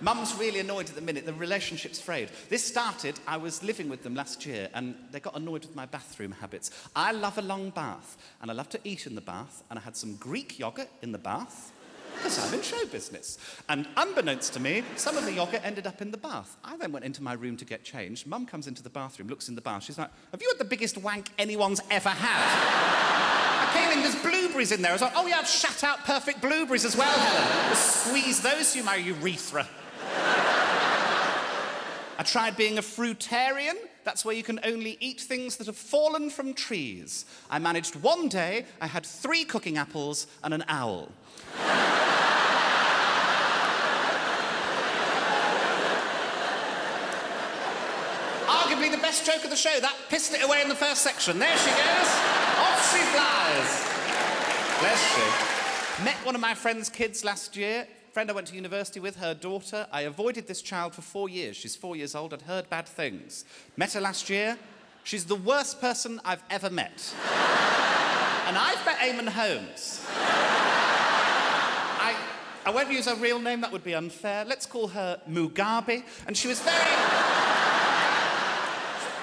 Mum's really annoyed at the minute. The relationship's frayed. This started, I was living with them last year, and they got annoyed with my bathroom habits. I love a long bath, and I love to eat in the bath, and I had some Greek yogurt in the bath, because I'm in show business. And unbeknownst to me, some of the yogurt ended up in the bath. I then went into my room to get changed. Mum comes into the bathroom, looks in the bath. She's like, have you had the biggest wank anyone's ever had? I came in, there's blueberries in there. I was like, oh yeah, I've shat out perfect blueberries as well, Helen. Just squeeze those through my urethra. I tried being a fruitarian. That's where you can only eat things that have fallen from trees. I managed one day, I had 3 cooking apples and an owl. Arguably the best joke of the show. That pissed it away in the first section. There she goes. Off she flies. Bless she. Met one of my friend's kids last year. Friend I went to university with, her daughter. I avoided this child for 4 years. She's 4 years old. I'd heard bad things. Met her last year. She's the worst person I've ever met. And I've met Eamon Holmes. I won't use her real name, that would be unfair. Let's call her Mugabe. And she was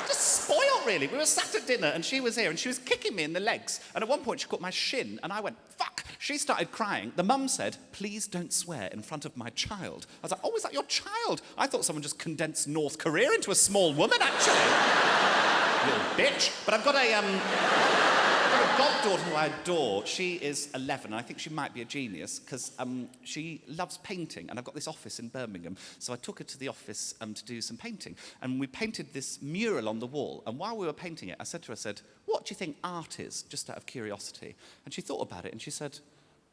just spoiled, really. We were sat at dinner, and she was here, and she was kicking me in the legs. And at one point, she caught my shin, and I went, fuck. She started crying. The mum said, please don't swear in front of my child. I was like, oh, is that your child? I thought someone just condensed North Korea into a small woman, actually. Little bitch. But I've got a goddaughter who I adore. She is 11, and I think she might be a genius, because she loves painting, and I've got this office in Birmingham, so I took her to the office to do some painting, and we painted this mural on the wall, and while we were painting it, I said to her, what do you think art is, just out of curiosity? And she thought about it, and she said,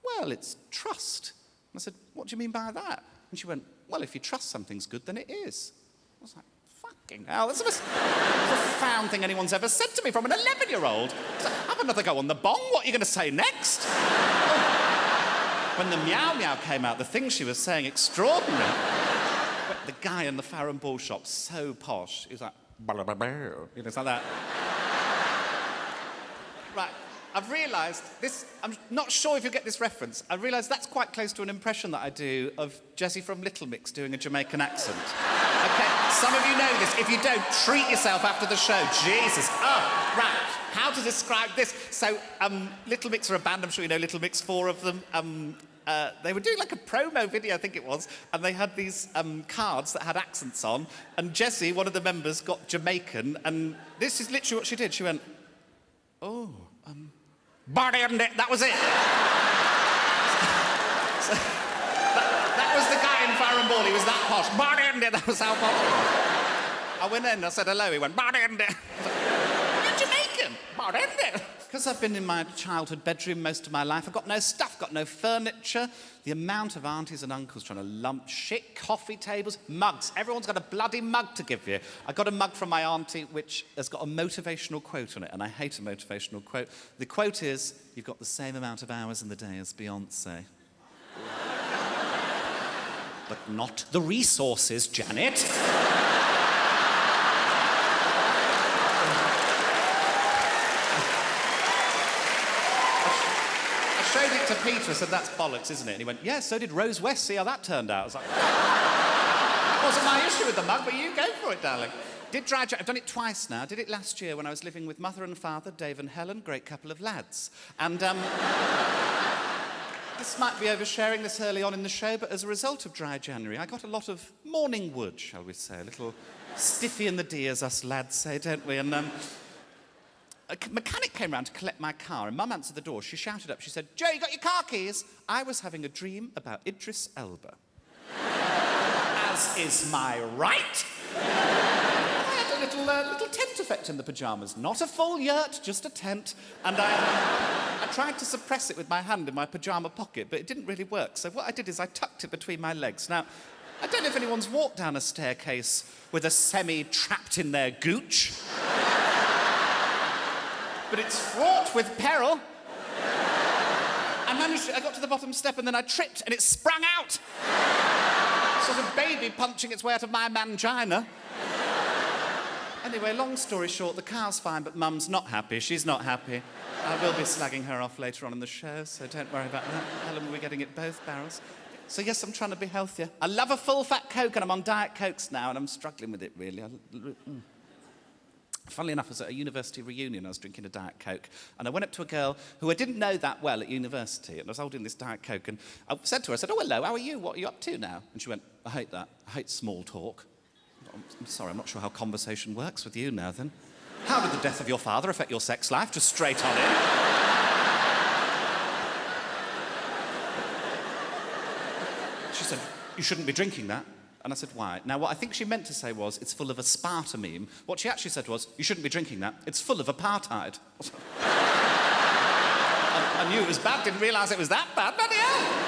well, it's trust. And I said, what do you mean by that? And she went, well, if you trust something's good, then it is. I was like, fucking hell, that's the most profound thing anyone's ever said to me from an 11-year-old. Like, have another go on the bong, what are you going to say next? When the meow meow came out, the thing she was saying, extraordinary. But the guy in the Farrow and Ball shop, so posh, he was like, you know, it's like that. Right, I've realised this, I'm not sure if you'll get this reference, I realised that's quite close to an impression that I do of Jessie from Little Mix doing a Jamaican accent. Okay, some of you know this. If you don't, treat yourself after the show. Jesus. Oh, right. How to describe this? So, Little Mix are a band. I'm sure you know Little Mix, 4 of them. They were doing like a promo video, I think it was, and they had these cards that had accents on, and Jessie, one of the members, got Jamaican, and this is literally what she did. She went, oh, that was it. That was the guy in Farrow and Ball. He was that posh. That was how posh he was. I went in, I said hello, he went, you're Jamaican. Because I've been in my childhood bedroom most of my life, I've got no stuff, got no furniture. The amount of aunties and uncles trying to lump shit, coffee tables, mugs. Everyone's got a bloody mug to give you. I got a mug from my auntie which has got a motivational quote on it, and I hate a motivational quote. The quote is, you've got the same amount of hours in the day as Beyonce. But not the resources, Janet. I showed it to Peter, I said, that's bollocks, isn't it? And he went, yeah, so did Rose West, see how that turned out. I was like, it wasn't my issue with the mug, but you go for it, darling. Did dry I've done it twice now. Did it last year when I was living with mother and father, Dave and Helen, great couple of lads. And, this might be oversharing this early on in the show, but as a result of dry January, I got a lot of morning wood, shall we say, a little stiffy in the D, as us lads say, don't we? And a mechanic came round to collect my car, and Mum answered the door. She shouted up, she said, Joe, you got your car keys? I was having a dream about Idris Elba. As is my right. I had a little tent effect in the pyjamas. Not a full yurt, just a tent. And I tried to suppress it with my hand in my pyjama pocket, but it didn't really work. So what I did is I tucked it between my legs. Now, I don't know if anyone's walked down a staircase with a semi trapped in their gooch. But it's fraught with peril. I got to the bottom step and then I tripped and it sprung out. Sort of baby punching its way out of my mangina. Anyway, long story short, the car's fine, but Mum's not happy. She's not happy. I will be slagging her off later on in the show, so don't worry about that. Helen will be getting it both barrels. So yes, I'm trying to be healthier. I love a full-fat Coke, and I'm on Diet Cokes now, and I'm struggling with it, really. Funnily enough, I was at a university reunion, I was drinking a Diet Coke, and I went up to a girl who I didn't know that well at university, and I was holding this Diet Coke, and I said to her, oh, hello, how are you? What are you up to now? And she went, I hate that. I hate small talk. I'm sorry, I'm not sure how conversation works with you now, then. How did the death of your father affect your sex life? Just straight on in. She said, you shouldn't be drinking that. And I said, why? Now, what I think she meant to say was, it's full of aspartame. What she actually said was, you shouldn't be drinking that. It's full of apartheid. I knew it was bad, didn't realise it was that bad. Bloody hell!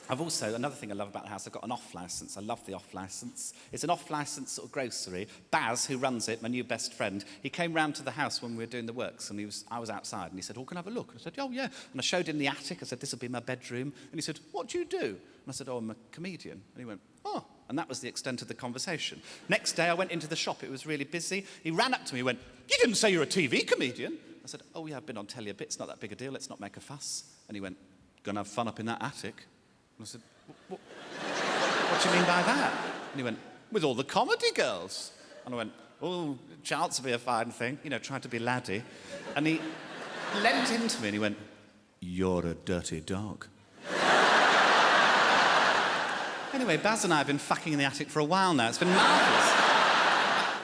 I've also, another thing I love about the house, I've got an off-licence. I love the off-licence. It's an off-licence sort of grocery. Baz, who runs it, my new best friend, he came round to the house when we were doing the works, and I was outside, and he said, oh, can I have a look? And I said, oh, yeah. And I showed him the attic. I said, this will be my bedroom. And he said, what do you do? And I said, oh, I'm a comedian. And he went, oh. And that was the extent of the conversation. Next day, I went into the shop. It was really busy. He ran up to me and went, you didn't say you're a TV comedian. I said, oh, yeah, I've been on telly a bit. It's not that big a deal. Let's not make a fuss. And he went, gonna have fun up in that attic? And I said, what do you mean by that? And he went, with all the comedy girls. And I went, oh, chance to be a fine thing. You know, trying to be laddie. And he leant into me and he went, you're a dirty dog. Anyway, Baz and I have been fucking in the attic for a while now. It's been marvellous.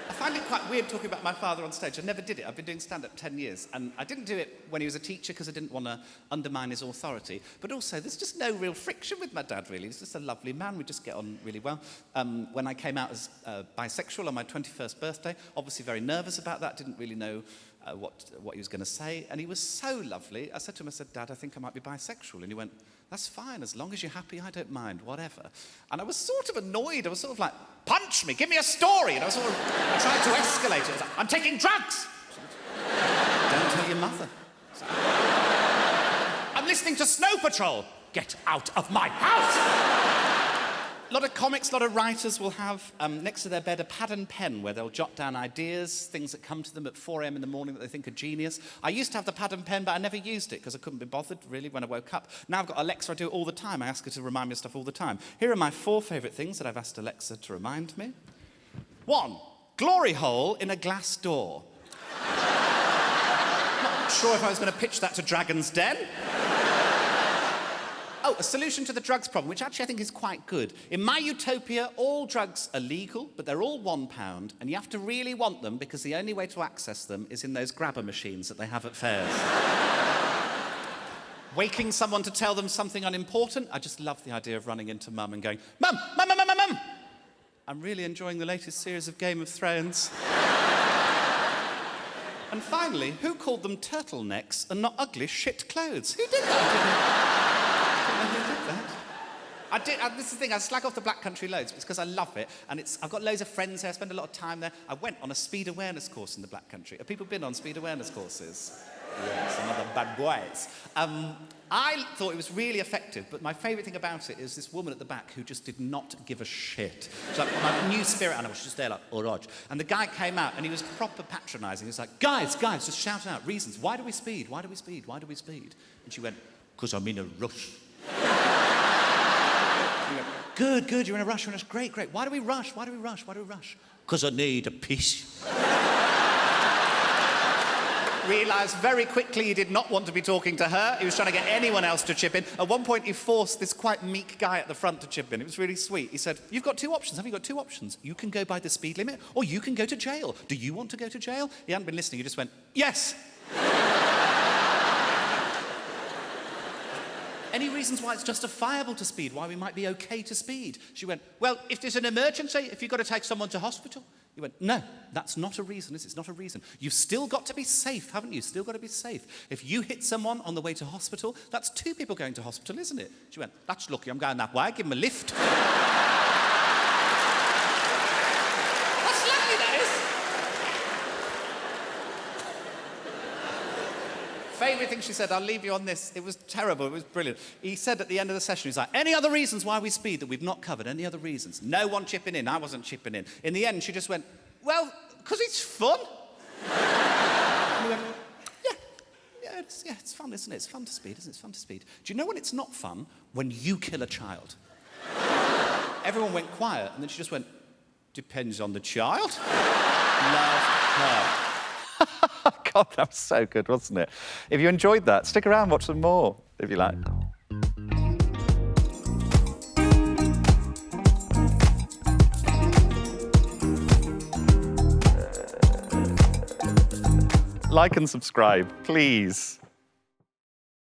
I find it quite weird talking about my father on stage. I never did it. I've been doing stand-up 10 years. And I didn't do it when he was a teacher because I didn't want to undermine his authority. But also, there's just no real friction with my dad, really. He's just a lovely man. We just get on really well. When I came out as bisexual on my 21st birthday, obviously very nervous about that. Didn't really know what he was going to say. And he was so lovely. I said to him, Dad, I think I might be bisexual. And he went, that's fine, as long as you're happy, I don't mind, whatever. And I was sort of annoyed. I was sort of like, punch me, give me a story. And I was sort of trying to escalate it. I was like, I'm taking drugs. Don't tell your mother. I'm listening to Snow Patrol. Get out of my house. A lot of comics, a lot of writers will have next to their bed a pad and pen where they'll jot down ideas, things that come to them at 4 a.m. in the morning that they think are genius. I used to have the pad and pen, but I never used it because I couldn't be bothered, really, when I woke up. Now I've got Alexa, I do it all the time. I ask her to remind me of stuff all the time. Here are my 4 favourite things that I've asked Alexa to remind me. 1, glory hole in a glass door. Not sure if I was going to pitch that to Dragon's Den. Oh, a solution to the drugs problem, which actually I think is quite good. In my utopia, all drugs are legal, but they're all £1, and you have to really want them because the only way to access them is in those grabber machines that they have at fairs. Waking someone to tell them something unimportant, I just love the idea of running into Mum and going, Mum, Mum, Mum, Mum, Mum, Mum. I'm really enjoying the latest series of Game of Thrones. And finally, who called them turtlenecks and not ugly shit clothes? Who did that? This is the thing, I slag off the Black Country loads because I love it, and I've got loads of friends there, I spend a lot of time there. I went on a speed awareness course in the Black Country. Have people been on speed awareness courses? Yeah, some other bad boys. I thought it was really effective, but my favourite thing about it is this woman at the back who just did not give a shit. She's like, my new spirit animal, she's just there like, oh, Rog. And the guy came out, and he was proper patronising. He was like, guys, just shouting out reasons. Why do we speed? Why do we speed? Why do we speed? And she went, because I'm in a rush. Good, you're in a rush, great. Why do we rush? Because I need a piece. Realised very quickly he did not want to be talking to her. He was trying to get anyone else to chip in. At one point, he forced this quite meek guy at the front to chip in. It was really sweet. He said, you've got 2 options. Have you got 2 options? You can go by the speed limit, or you can go to jail. Do you want to go to jail? He hadn't been listening. He just went, yes. Any reasons why it's justifiable to speed, why we might be okay to speed? She went, well, if there's an emergency, if you've got to take someone to hospital. He went, no, that's not a reason, is it? It's not a reason. You've still got to be safe, haven't you? Still got to be safe. If you hit someone on the way to hospital, that's 2 people going to hospital, isn't it? She went, that's lucky, I'm going that way, give him a lift. That's lucky, that is. Favourite thing she said, I'll leave you on this. It was terrible, it was brilliant. He said at the end of the session, he's like, any other reasons why we speed that we've not covered? Any other reasons? No one chipping in, I wasn't chipping in. In the end, she just went, well, because it's fun. And he went, yeah, it's fun, isn't it? It's fun to speed, isn't it? It's fun to speed. Do you know when it's not fun? When you kill a child. Everyone went quiet, and then she just went, depends on the child. Love her. God, that was so good, wasn't it? If you enjoyed that, stick around, watch some more, if you like. Like and subscribe, please.